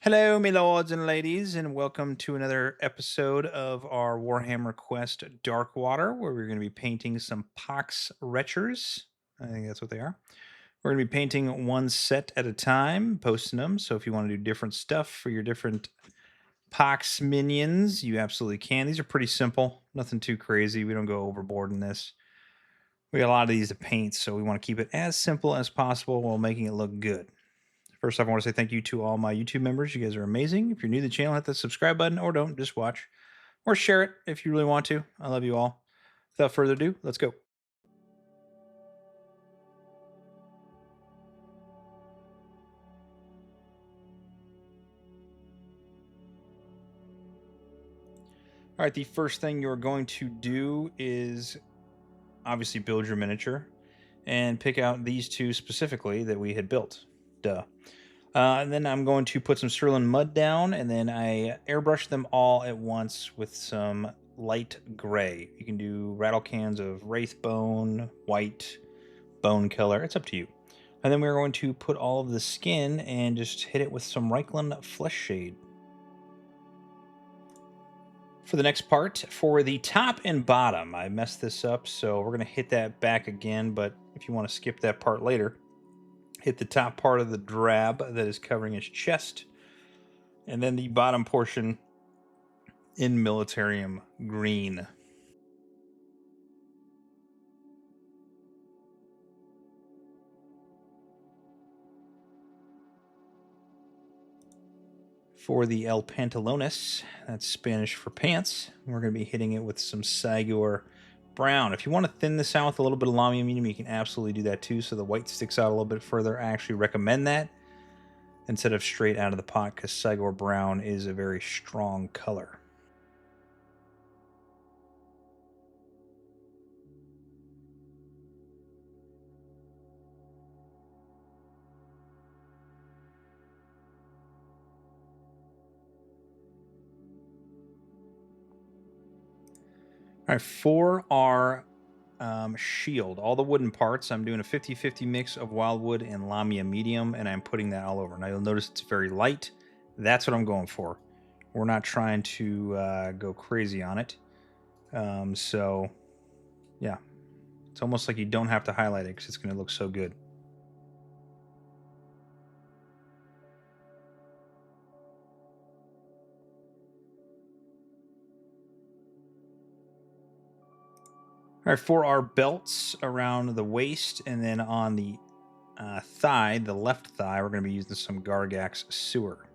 Hello, me lords and ladies, and welcome to another episode of our Warhammer Quest Darkwater, where we're going to be painting some Pox Wretches. I think that's what they are. We're going to be painting one set at a time, posting them. So if you want to do different stuff for your different Pox minions, you absolutely can. These are pretty simple, nothing too crazy. We don't go overboard in this. We got a lot of these to paint, so we want to keep it as simple as possible while making it look good. First off, I want to say thank you to all my YouTube members. You guys are amazing. If you're new to the channel, hit the subscribe button or don't, just watch. Or share it if you really want to. I love you all. Without further ado, let's go. All right, the first thing you're going to do is obviously build your miniature and pick out these two specifically that we had built. Duh. And then I'm going to put some Stirland Mud down, and then I airbrush them all at once with some light gray. You can do rattle cans of Wraith Bone, white, bone color. It's up to you. And then we're going to put all of the skin and just hit it with some Reikland Fleshshade. For the next part, for the top and bottom, I messed this up, so we're going to hit that back again, but if you want to skip that part later, hit the top part of the drab that is covering his chest, and then the bottom portion in Militarium Green. For the El Pantalones, that's Spanish for pants, we're going to be hitting it with some Cygor Brown. If you want to thin this out with a little bit of Lamia medium, you can absolutely do that too, so the white sticks out a little bit further. I actually recommend that instead of straight out of the pot, because Cygor Brown is a very strong color. All right, for our shield, all the wooden parts, I'm doing a 50-50 mix of Wyldwood and Lamia medium, and I'm putting that all over. Now you'll notice it's very light. That's what I'm going for. We're not trying to go crazy on it. So, yeah. It's almost like you don't have to highlight it because it's going to look so good. All right, for our belts around the waist and then on the thigh, the left thigh, we're going to be using some Garaghak's Sewer.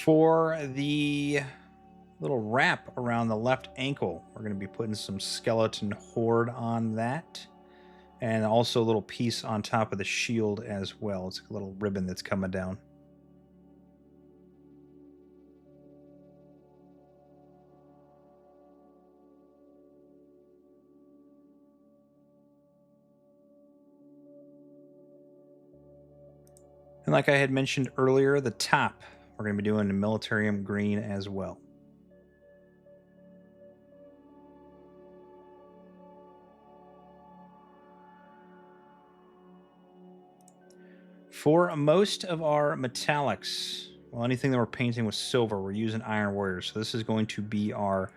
For the little wrap around the left ankle, we're going to be putting some skeleton horde on that. And also a little piece on top of the shield as well. It's a little ribbon that's coming down. And like I had mentioned earlier, the top, we're going to be doing the Militarium Green as well. For most of our metallics, well, anything that we're painting with silver, we're using Iron Warriors. So this is going to be our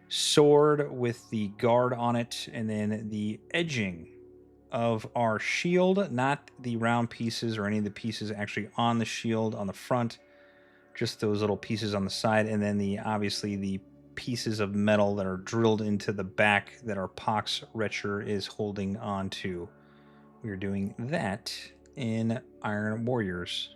sword with the guard on it, and then the edging of our shield, not the round pieces or any of the pieces actually on the shield on the front, just those little pieces on the side, and then the obviously the pieces of metal that are drilled into the back that our Pox Wretcher is holding on to. We are doing that in Iron Warriors.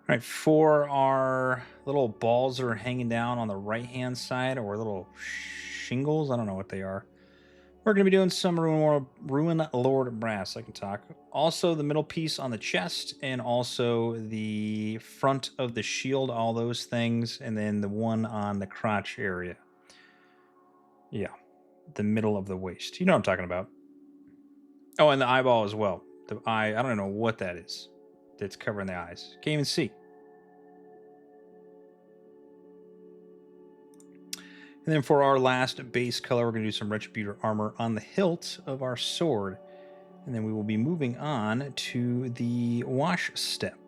All right, for our little balls that are hanging down on the right-hand side, or little shingles, I don't know what they are. We're going to be doing some Runelord Brass. I can talk. Also, the middle piece on the chest, and also the front of the shield, all those things, and then the one on the crotch area. Yeah, the middle of the waist. You know what I'm talking about. Oh, and the eyeball as well. The eye, I don't know what that is. That's covering the eyes. Can't even see. And then for our last base color, we're going to do some Retributor Armour on the hilt of our sword. And then we will be moving on to the wash step.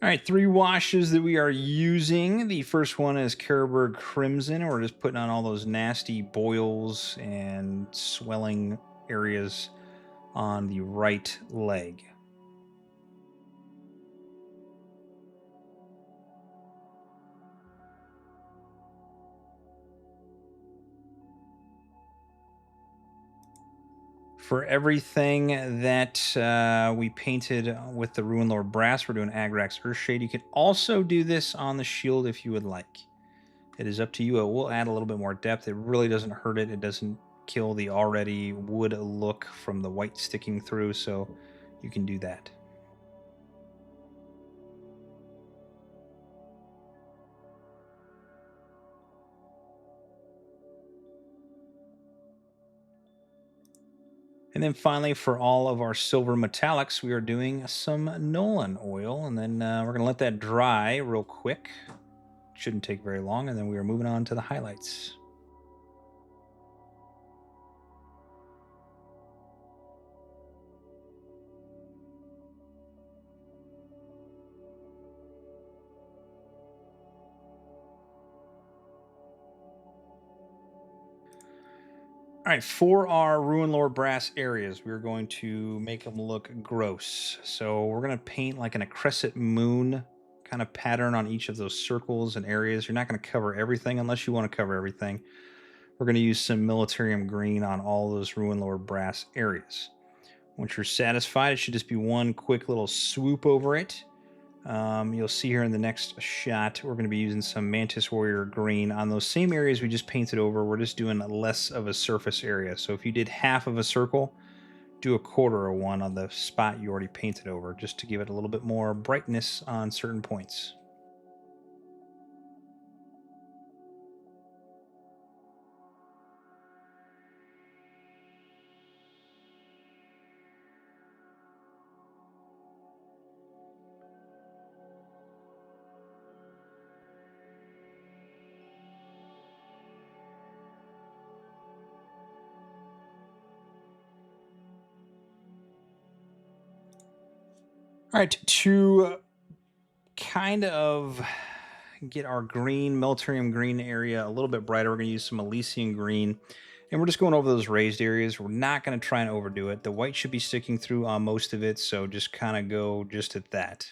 All right, 3 washes that we are using. The first one is Carroburg Crimson. We're just putting on all those nasty boils and swelling areas on the right leg. For everything that we painted with the Runelord Brass, we're doing Agrax Earthshade. You can also do this on the shield if you would like. It is up to you. It will add a little bit more depth. It really doesn't hurt it. It doesn't kill the already wood look from the white sticking through, so you can do that. And then finally, for all of our silver metallics, we are doing some Nulin Oil, and then we're going to let that dry real quick. Shouldn't take very long, and then we are moving on to the highlights. All right, for our Runelord Brass areas, we're going to make them look gross. So we're going to paint like a crescent moon kind of pattern on each of those circles and areas. You're not going to cover everything unless you want to cover everything. We're going to use some Militarium Green on all those Runelord Brass areas. Once you're satisfied, it should just be one quick little swoop over it. You'll see here in the next shot, we're going to be using some Mantis Warrior Green on those same areas we just painted over. We're just doing less of a surface area. So if you did half of a circle, do a quarter of one on the spot you already painted over, just to give it a little bit more brightness on certain points. All right, to kind of get our green, Militarium Green area a little bit brighter, we're going to use some Elysian Green. And we're just going over those raised areas. We're not going to try and overdo it. The white should be sticking through on most of it, so just kind of go just at that.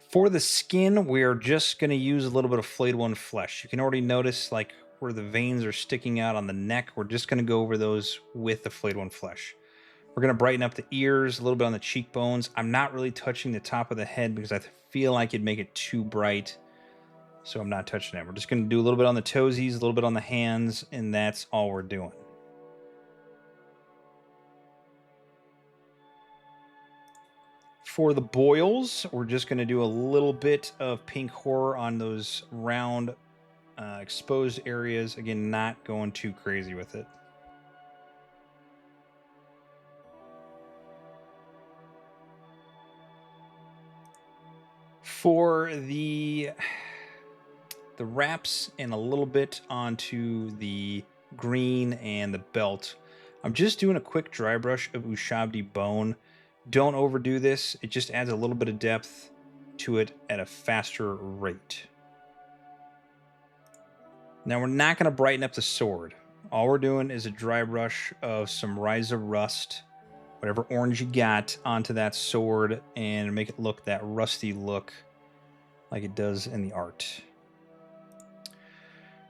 For the skin, we're just going to use a little bit of Flayed One Flesh. You can already notice like where the veins are sticking out on the neck. We're just going to go over those with the Flayed One Flesh. We're going to brighten up the ears, a little bit on the cheekbones. I'm not really touching the top of the head because I feel like it'd make it too bright. So I'm not touching it. We're just going to do a little bit on the toesies, a little bit on the hands, and that's all we're doing. For the boils, we're just going to do a little bit of pink horror on those round exposed areas. Again, not going too crazy with it. For the wraps and a little bit onto the green and the belt, I'm just doing a quick dry brush of Ushabti Bone. Don't overdo this. It just adds a little bit of depth to it at a faster rate. Now we're not going to brighten up the sword. All we're doing is a dry brush of some Ryza Rust, whatever orange you got, onto that sword and make it look that rusty look like it does in the art.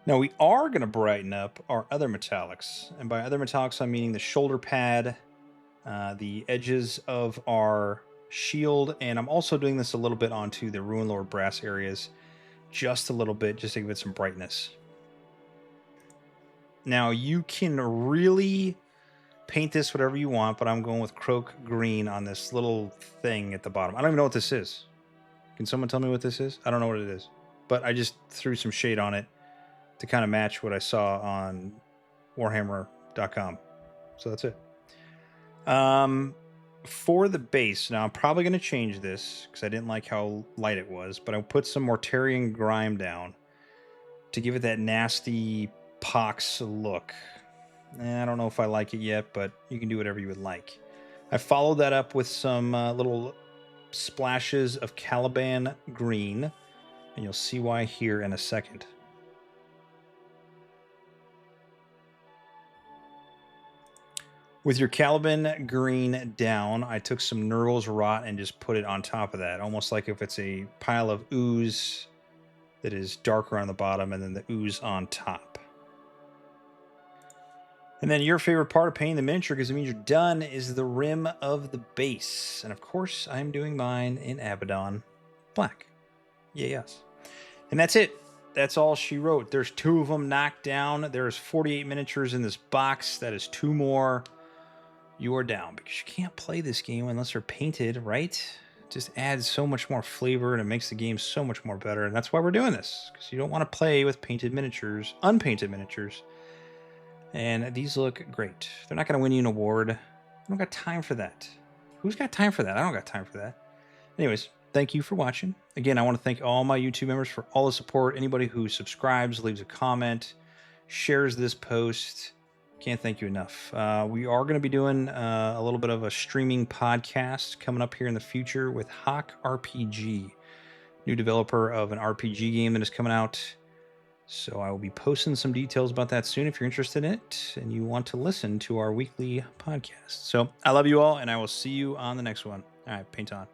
Now we are going to brighten up our other metallics. And by other metallics, I'm meaning the shoulder pad, the edges of our shield, and I'm also doing this a little bit onto the Runelord Brass areas, just a little bit, just to give it some brightness. Now you can really paint this whatever you want, but I'm going with Kroak Green on this little thing at the bottom. I don't even know what this is. Can someone tell me what this is? I don't know what it is, but I just threw some shade on it to kind of match what I saw on Warhammer.com. So that's it. For the base, now I'm probably going to change this because I didn't like how light it was, but I put some Mortarion Grime down to give it that nasty pox look. I don't know if I like it yet, but you can do whatever you would like. I followed that up with some little splashes of Caliban Green, and you'll see why here in a second. With your Caliban Green down, I took some Nurgles Rot and just put it on top of that, almost like if it's a pile of ooze that is darker on the bottom and then the ooze on top. And then your favorite part of painting the miniature, because it means you're done, is the rim of the base. And of course, I'm doing mine in Abaddon Black. Yeah, yes. And that's it. That's all she wrote. There's 2 of them knocked down. There's 48 miniatures in this box. That is 2 more. You are down, because you can't play this game unless they're painted, right? It just adds so much more flavor, and it makes the game so much more better. And that's why we're doing this, because you don't want to play with painted miniatures, unpainted miniatures. And these look great. They're not going to win you an award. I don't got time for that. Who's got time for that? I don't got time for that. Anyways, thank you for watching. Again, I want to thank all my YouTube members for all the support. Anybody who subscribes, leaves a comment, shares this post. Can't thank you enough. We are going to be doing a little bit of a streaming podcast coming up here in the future with Hawk RPG, new developer of an RPG game that is coming out. So I will be posting some details about that soon if you're interested in it and you want to listen to our weekly podcast. So I love you all, and I will see you on the next one. All right, paint on.